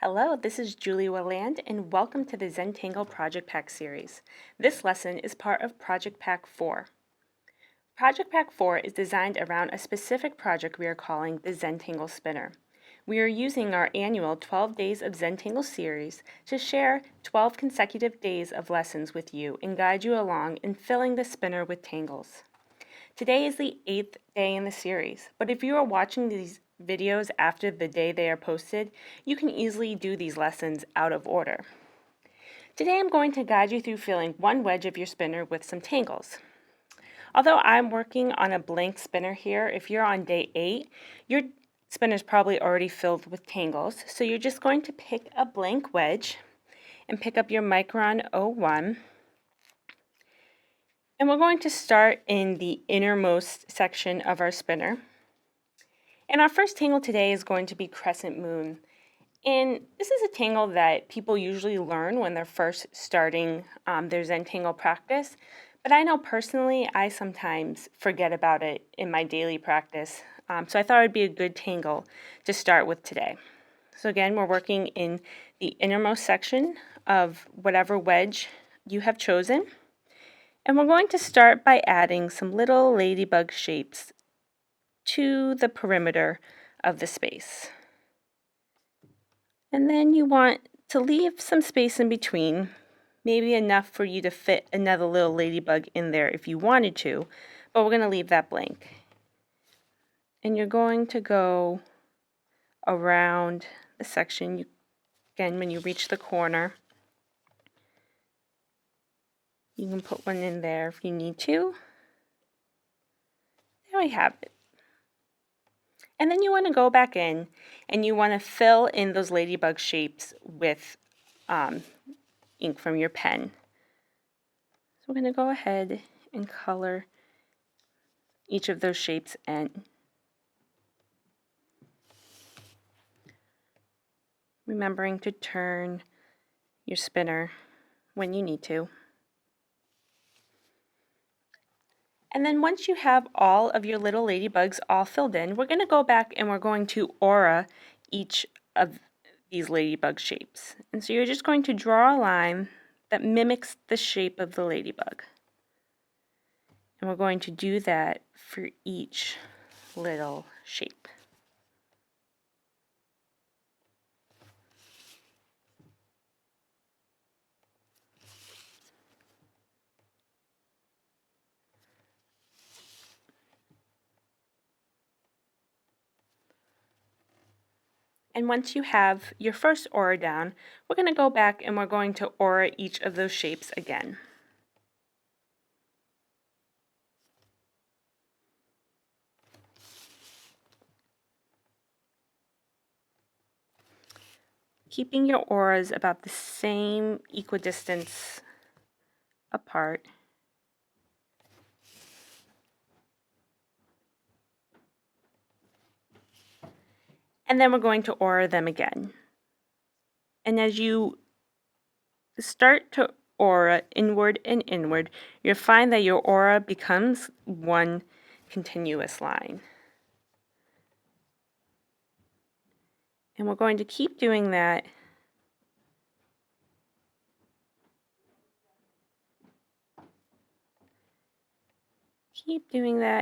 Hello, this is Julie Willand, and welcome to the Zentangle Project Pack series. This lesson is part of Project Pack 4. Project Pack 4 is designed around a specific project we are calling the Zentangle Spinner. We are using our annual 12 Days of Zentangle series to share 12 consecutive days of lessons with you and guide you along in filling the spinner with tangles. Today is the 8th day in the series, but if you are watching these videos after the day they are posted, you can easily do these lessons out of order. Today I'm going to guide you through filling one wedge of your spinner with some tangles. Although I'm working on a blank spinner here, if you're on day 8, your spinner is probably already filled with tangles, so you're just going to pick a blank wedge and pick up your micron 01. And we're going to start in the innermost section of our spinner. And our first tangle today is going to be crescent moon. And this is a tangle that people usually learn when they're first starting their Zentangle practice. But I know personally, I sometimes forget about it in my daily practice. So I thought it would be a good tangle to start with today. So again, we're working in the innermost section of whatever wedge you have chosen. And we're going to start by adding some little ladybug shapes to the perimeter of the space. And then you want to leave some space in between, maybe enough for you to fit another little ladybug in there if you wanted to, but we're going to leave that blank. And you're going to go around the section, again, when you reach the corner. You can put one in there if you need to. There we have it. And then you want to go back in and you want to fill in those ladybug shapes with ink from your pen. So we're going to go ahead and color each of those shapes in. Remembering to turn your spinner when you need to. And then once you have all of your little ladybugs all filled in, we're going to go back and we're going to aura each of these ladybug shapes. And so you're just going to draw a line that mimics the shape of the ladybug. And we're going to do that for each little shape. And once you have your first aura down, we're going to go back and we're going to aura each of those shapes again. Keeping your auras about the same equidistance apart. And then we're going to aura them again. And as you start to aura inward and inward, you'll find that your aura becomes one continuous line. And we're going to keep doing that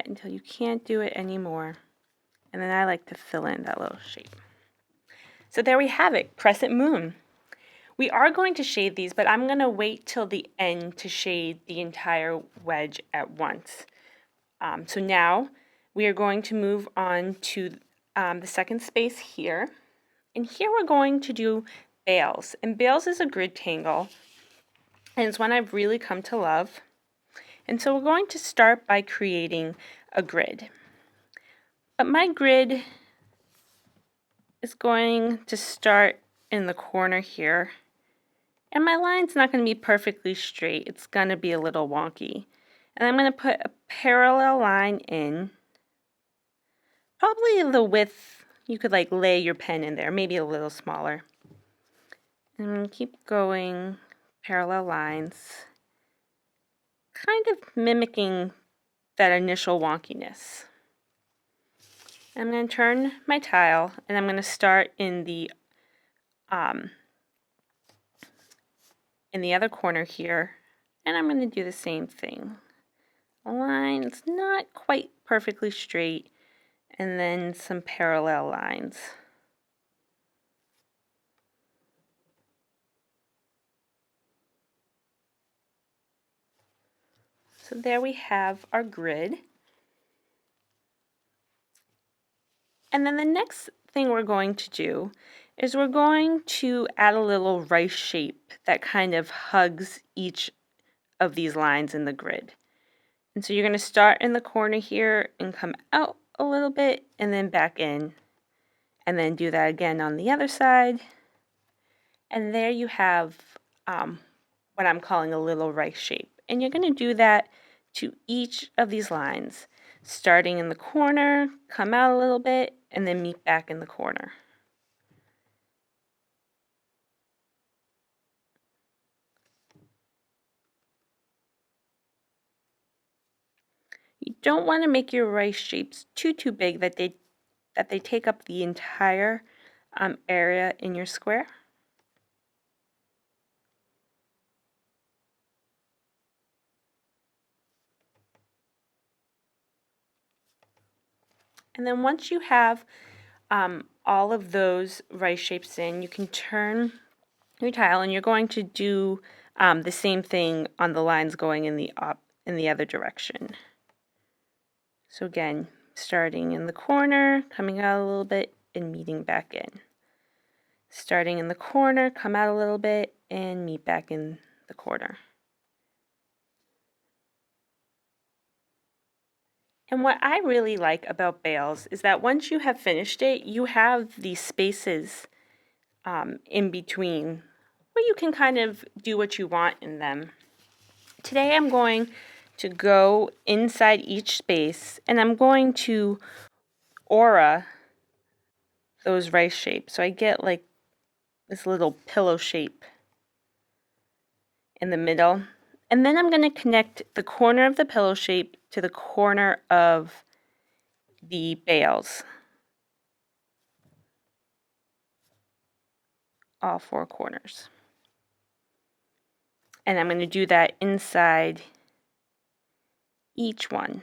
until you can't do it anymore. And then I like to fill in that little shape. So there we have it, crescent moon. We are going to shade these, but I'm going to wait till the end to shade the entire wedge at once. So now we are going to move on to the second space here. And here we're going to do bales. And bales is a grid tangle, and it's one I've really come to love. And so we're going to start by creating a grid. But my grid is going to start in the corner here. And my line's not going to be perfectly straight. It's going to be a little wonky. And I'm going to put a parallel line in. Probably the width, you could like lay your pen in there, maybe a little smaller. And I'm going to keep going, parallel lines. Kind of mimicking that initial wonkiness. I'm going to turn my tile and I'm going to start in the in the other corner here, and I'm going to do the same thing. A line that's not quite perfectly straight, and then some parallel lines. So there we have our grid. And then the next thing we're going to do is we're going to add a little rice shape that kind of hugs each of these lines in the grid. And so you're going to start in the corner here and come out a little bit and then back in. And then do that again on the other side. And there you have what I'm calling a little rice shape. And you're going to do that to each of these lines, starting in the corner, come out a little bit, and then meet back in the corner. You don't want to make your rice shapes too big that they take up the entire area in your square. And then once you have all of those rice shapes in, you can turn your tile, and you're going to do the same thing on the lines going in the other direction. So again, starting in the corner, coming out a little bit, and meeting back in. Starting in the corner, come out a little bit, and meet back in the corner. And what I really like about bales is that once you have finished it, you have these spaces in between where you can kind of do what you want in them. Today I'm going to go inside each space and I'm going to aura those rice shapes. So I get like this little pillow shape in the middle. And then I'm going to connect the corner of the pillow shape to the corner of the bales. All four corners. And I'm going to do that inside each one.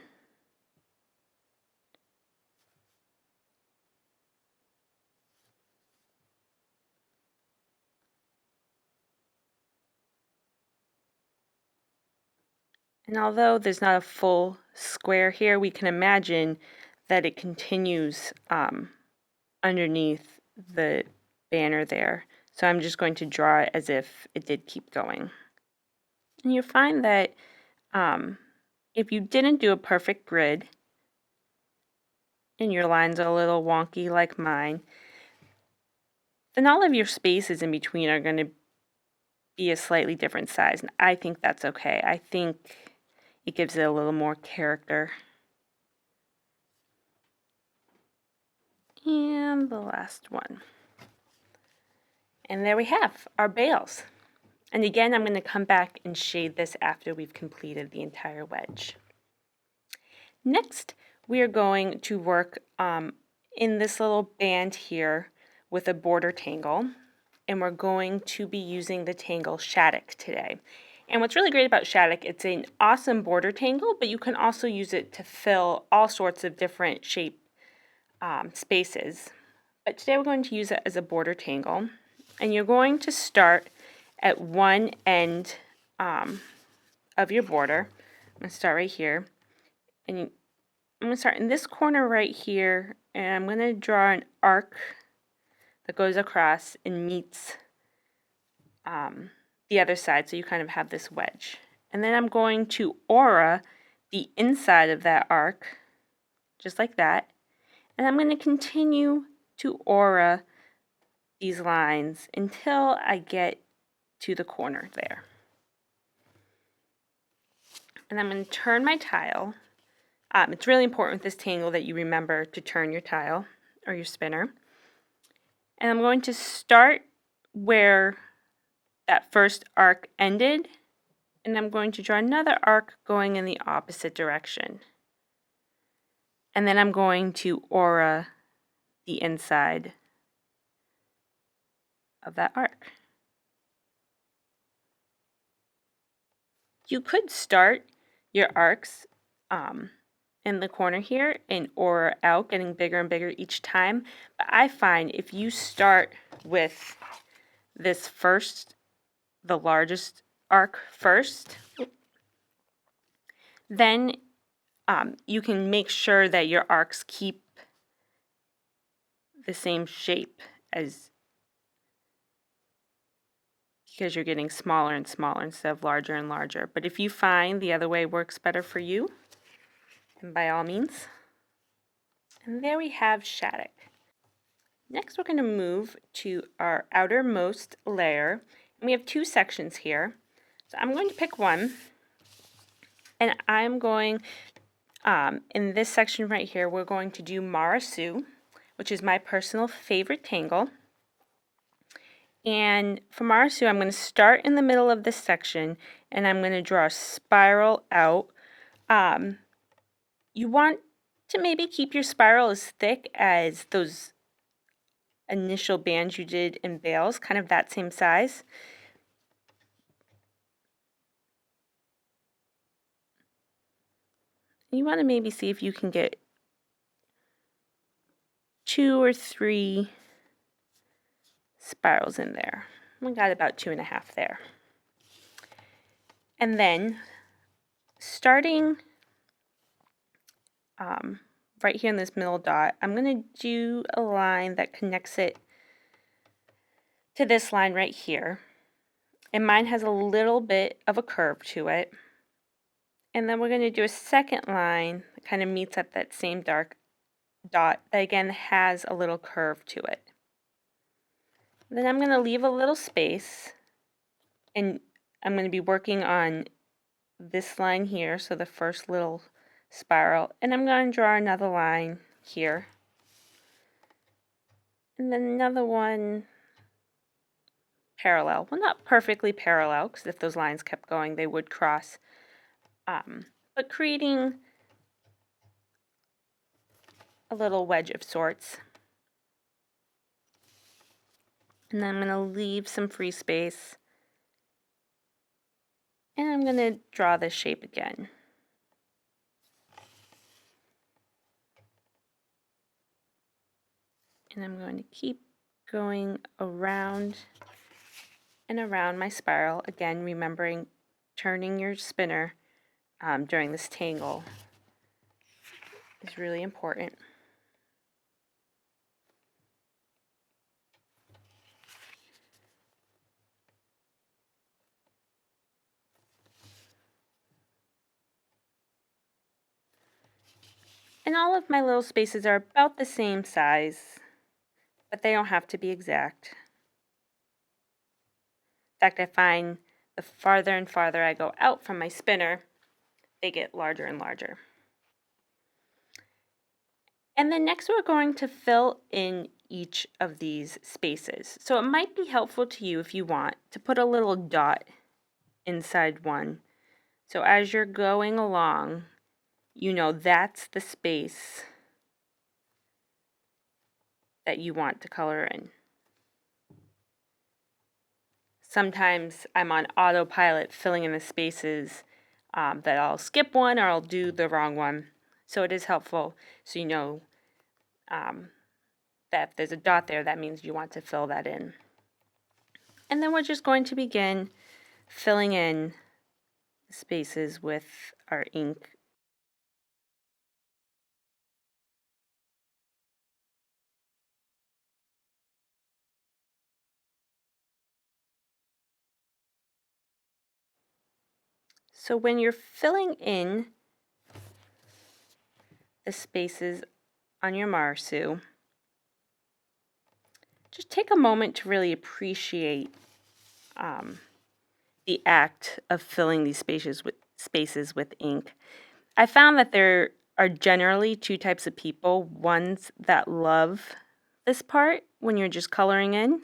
And although there's not a full square here, we can imagine that it continues underneath the banner there. So I'm just going to draw it as if it did keep going. And you find that if you didn't do a perfect grid, and your lines are a little wonky like mine, then all of your spaces in between are going to be a slightly different size. And I think that's okay. I think it gives it a little more character. And the last one. And there we have our bales. And again, I'm going to come back and shade this after we've completed the entire wedge. Next, we are going to work in this little band here with a border tangle. And we're going to be using the tangle Shattuck today. And what's really great about Shattuck, it's an awesome border tangle, but you can also use it to fill all sorts of different shape spaces. But today we're going to use it as a border tangle. And you're going to start at one end of your border. I'm going to start right here. And I'm going to start in this corner right here. And I'm going to draw an arc that goes across and meets the other side, so you kind of have this wedge. And then I'm going to aura the inside of that arc, just like that. And I'm going to continue to aura these lines until I get to the corner there. And I'm going to turn my tile. It's really important with this tangle that you remember to turn your tile or your spinner. And I'm going to start where that first arc ended, and I'm going to draw another arc going in the opposite direction. And then I'm going to aura the inside of that arc. You could start your arcs in the corner here or out, getting bigger and bigger each time. But I find if you start with this first, the largest arc first, then you can make sure that your arcs keep the same shape because you're getting smaller and smaller instead of larger and larger. But if you find the other way works better for you, then by all means. And there we have Shattuck. Next, we're going to move to our outermost layer. And we have two sections here. So I'm going to pick one. And I'm going, in this section right here, we're going to do Marasu, which is my personal favorite tangle. And for Marasu, I'm going to start in the middle of this section, and I'm going to draw a spiral out. You want to maybe keep your spiral as thick as those initial bands you did in bales, kind of that same size. You want to maybe see if you can get 2 or 3 spirals in there. We got about 2.5 there. And then starting right here in this middle dot, I'm going to do a line that connects it to this line right here. And mine has a little bit of a curve to it. And then we're going to do a second line that kind of meets at that same dark dot that again has a little curve to it. Then I'm going to leave a little space, and I'm going to be working on this line here, so the first little spiral, and I'm going to draw another line here, and then another one parallel. Well, not perfectly parallel, because if those lines kept going, they would cross, but creating a little wedge of sorts. And then I'm going to leave some free space. And I'm going to draw this shape again. And I'm going to keep going around and around my spiral. Again, remembering turning your spinner during this tangle is really important. And all of my little spaces are about the same size, but they don't have to be exact. In fact, I find the farther and farther I go out from my spinner, they get larger and larger. And then next we're going to fill in each of these spaces. So it might be helpful to you if you want to put a little dot inside one. So as you're going along, you know that's the space that you want to color in. Sometimes I'm on autopilot filling in the spaces that I'll skip one or I'll do the wrong one. So it is helpful so you know that if there's a dot there, that means you want to fill that in. And then we're just going to begin filling in spaces with our ink. So when you're filling in the spaces on your Marasu, just take a moment to really appreciate the act of filling these spaces with ink. I found that there are generally 2 types of people, ones that love this part when you're just coloring in,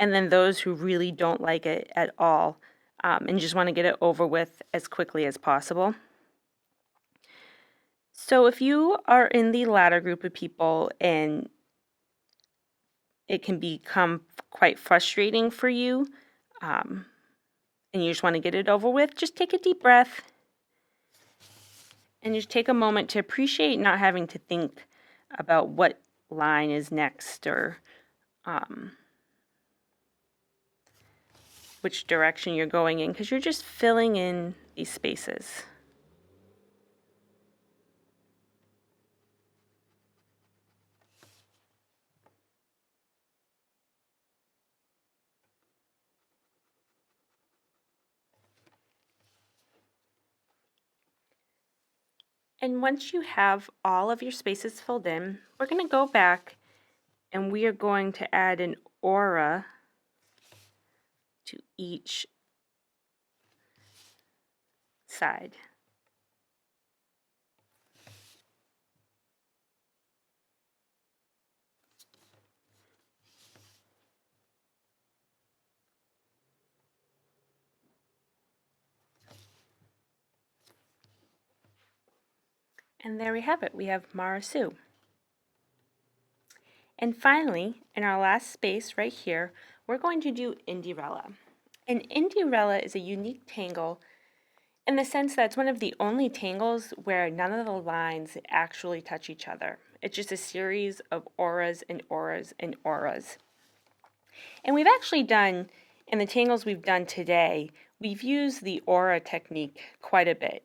and then those who really don't like it at all and just want to get it over with as quickly as possible. So if you are in the latter group of people and it can become quite frustrating for you, and you just want to get it over with, just take a deep breath and just take a moment to appreciate not having to think about what line is next or which direction you're going in, because you're just filling in these spaces. And once you have all of your spaces filled in, we're going to go back and we are going to add an aura to each side. And there we have it. We have Mara Sue. And finally, in our last space right here, we're going to do Indirella. And Indirella is a unique tangle in the sense that it's one of the only tangles where none of the lines actually touch each other. It's just a series of auras and auras and auras. And we've actually done, in the tangles we've done today, we've used the aura technique quite a bit.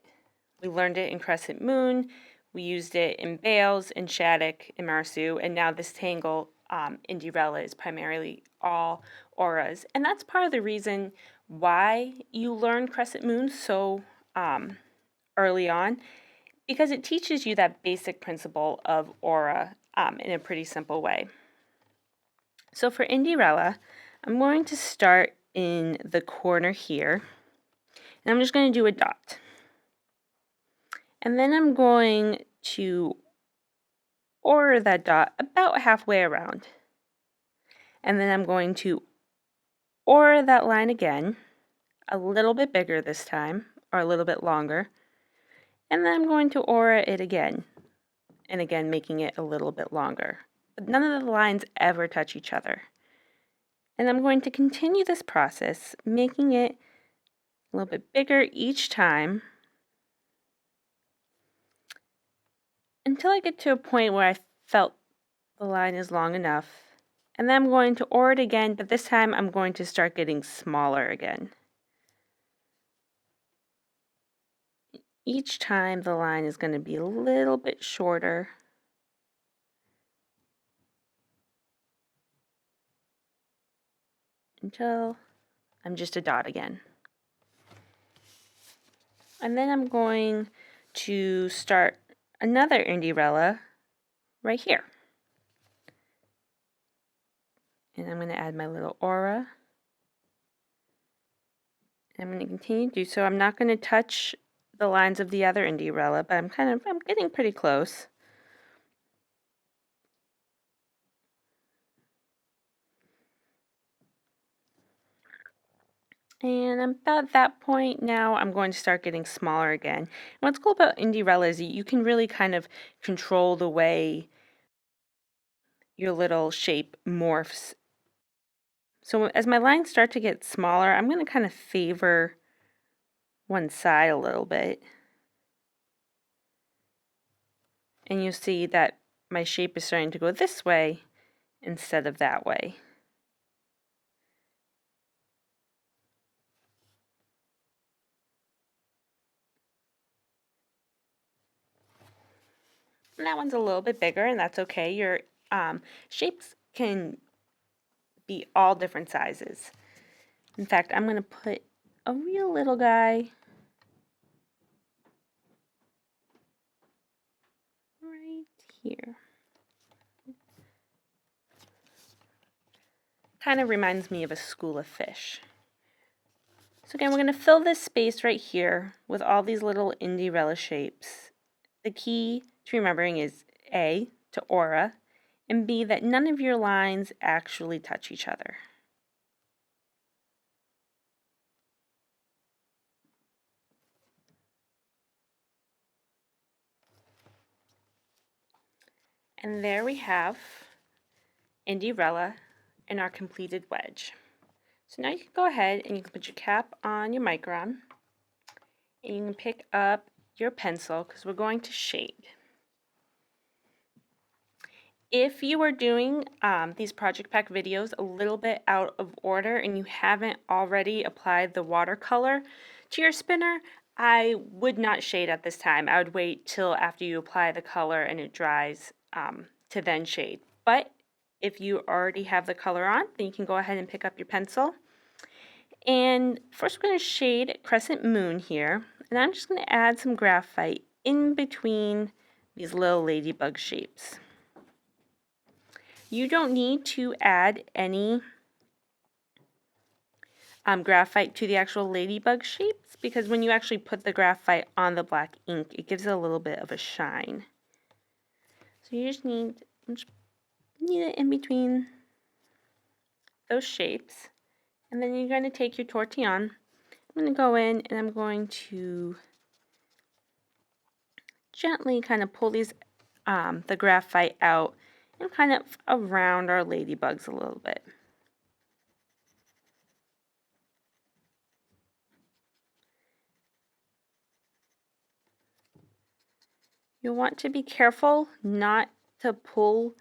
We learned it in Crescent Moon, we used it in Bales, in Shattuck, in Marsu, and now this tangle, Indirella, is primarily all auras. And that's part of the reason why you learn Crescent Moon so early on, because it teaches you that basic principle of aura in a pretty simple way. So for Indirella, I'm going to start in the corner here, and I'm just going to do a dot. And then I'm going to aura that dot about halfway around. And then I'm going to aura that line again, a little bit bigger this time, or a little bit longer. And then I'm going to aura it again, and again making it a little bit longer. But none of the lines ever touch each other. And I'm going to continue this process, making it a little bit bigger each time until I get to a point where I felt the line is long enough. And then I'm going to aura it again, but this time I'm going to start getting smaller again. Each time the line is going to be a little bit shorter. Until I'm just a dot again. And then I'm going to start another Indirella right here. And I'm going to add my little aura. I'm going to continue to do so. I'm not going to touch the lines of the other Indirella, but I'm getting pretty close. And about that point now, I'm going to start getting smaller again. And what's cool about Indirella is you can really kind of control the way your little shape morphs. So as my lines start to get smaller, I'm going to kind of favor one side a little bit. And you'll see that my shape is starting to go this way instead of that way. And that one's a little bit bigger, and that's okay. Your shapes can be all different sizes. In fact, I'm going to put a real little guy right here. Kind of reminds me of a school of fish. So again, we're going to fill this space right here with all these little Indirella shapes. The key to remembering is A, to aura, and B, that none of your lines actually touch each other. And there we have Indirella in our completed wedge. So now you can go ahead and you can put your cap on your micron, and you can pick up your pencil because we're going to shade. If you are doing these Project Pack videos a little bit out of order and you haven't already applied the watercolor to your spinner, I would not shade at this time. I would wait till after you apply the color and it dries to then shade. But if you already have the color on, then you can go ahead and pick up your pencil. And first we're going to shade Crescent Moon here. And I'm just going to add some graphite in between these little ladybug shapes. You don't need to add any graphite to the actual ladybug shapes because when you actually put the graphite on the black ink, it gives it a little bit of a shine. So you just need it in between those shapes. And then you're going to take your tortillon. I'm going to go in and I'm going to gently kind of pull these the graphite out and kind of around our ladybugs a little bit. You'll want to be careful not to pull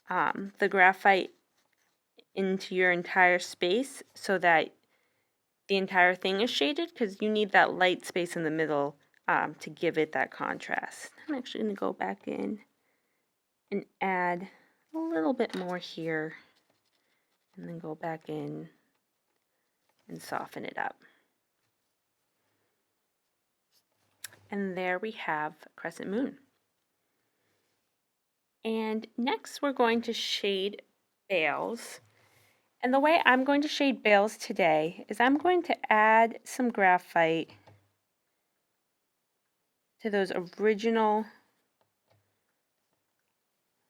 the graphite into your entire space so that the entire thing is shaded, because you need that light space in the middle to give it that contrast. I'm actually going to go back in and add a little bit more here and then go back in and soften it up. And there we have Crescent Moon. And next we're going to shade bales. And the way I'm going to shade bales today is I'm going to add some graphite to those original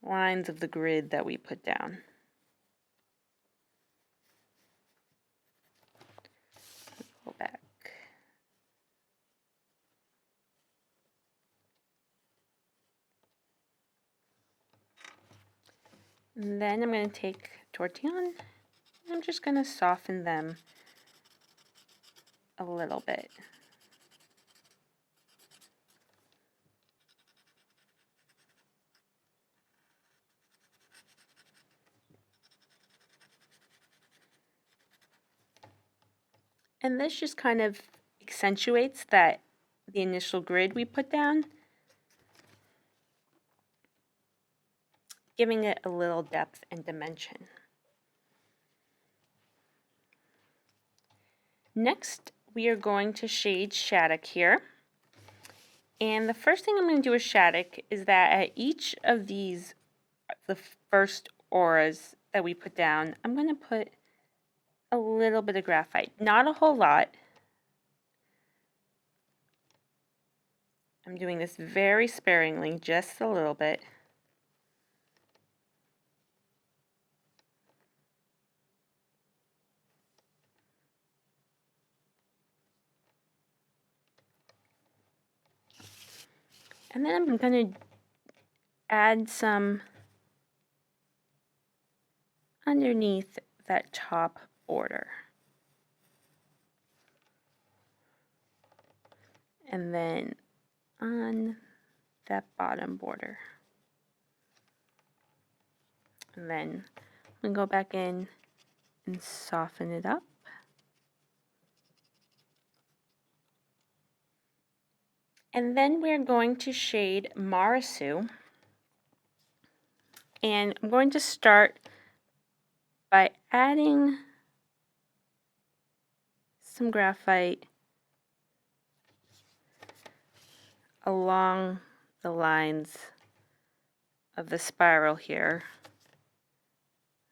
lines of the grid that we put down. Go back. And then I'm going to take tortillon. I'm just going to soften them a little bit. And this just kind of accentuates the initial grid we put down, giving it a little depth and dimension. Next, we are going to shade Shattuck here. And the first thing I'm going to do with Shattuck is that at each of these, the first auras that we put down, I'm going to put a little bit of graphite, not a whole lot. I'm doing this very sparingly, just a little bit. And then I'm going to add some underneath that top border. And then on that bottom border. And then I'm going to go back in and soften it up. And then we're going to shade Marisu. And I'm going to start by adding some graphite along the lines of the spiral here.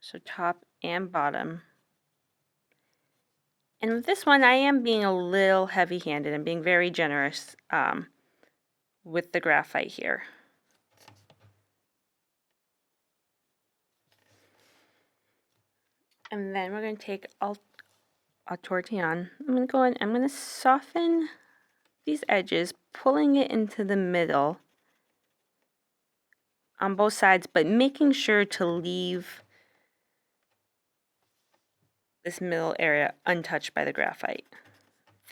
So top and bottom. And with this one, I am being a little heavy-handed. I'm being very generous with the graphite here. And then we're going to take a tortillon. I'm going to go in, I'm going to soften these edges, pulling it into the middle on both sides, but making sure to leave this middle area untouched by the graphite.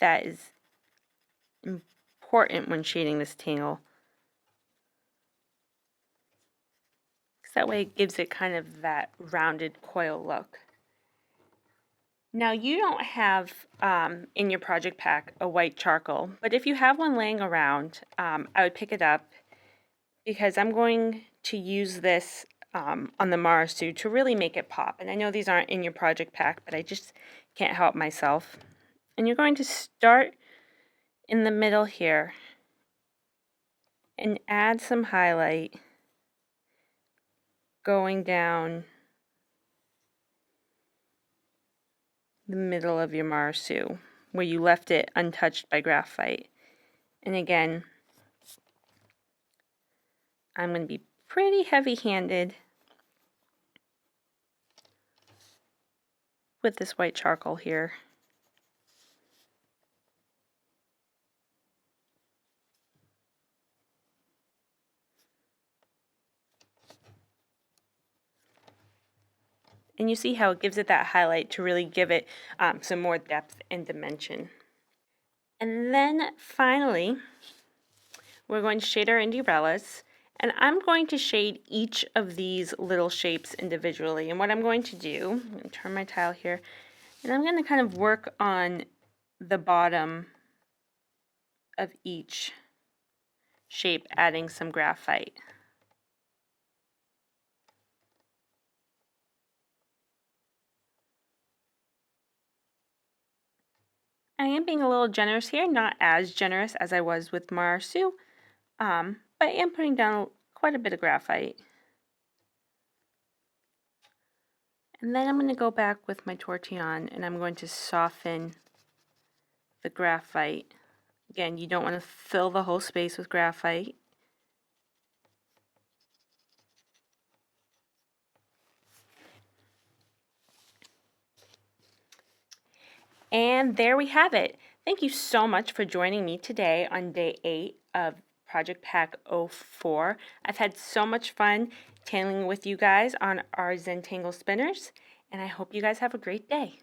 That is important when shading this tangle, because that way it gives it kind of that rounded coil look. Now you don't have in your project pack a white charcoal, but if you have one laying around, I would pick it up, because I'm going to use this on the Marasu to really make it pop. And I know these aren't in your project pack, but I just can't help myself. And you're going to start in the middle here and add some highlight going down the middle of your Marasu where you left it untouched by graphite. And again, I'm going to be pretty heavy-handed with this white charcoal here. And you see how it gives it that highlight to really give it some more depth and dimension. And then finally, we're going to shade our indiarellas. And I'm going to shade each of these little shapes individually. And what I'm going to do, I'm going to turn my tile here, and I'm going to kind of work on the bottom of each shape, adding some graphite. I am being a little generous here, not as generous as I was with Marasu, but I am putting down quite a bit of graphite. And then I'm going to go back with my tortillon and I'm going to soften the graphite. Again, you don't want to fill the whole space with graphite. And there we have it. Thank you so much for joining me today on day 8 of Project Pack 04. I've had so much fun tangling with you guys on our Zentangle spinners, and I hope you guys have a great day.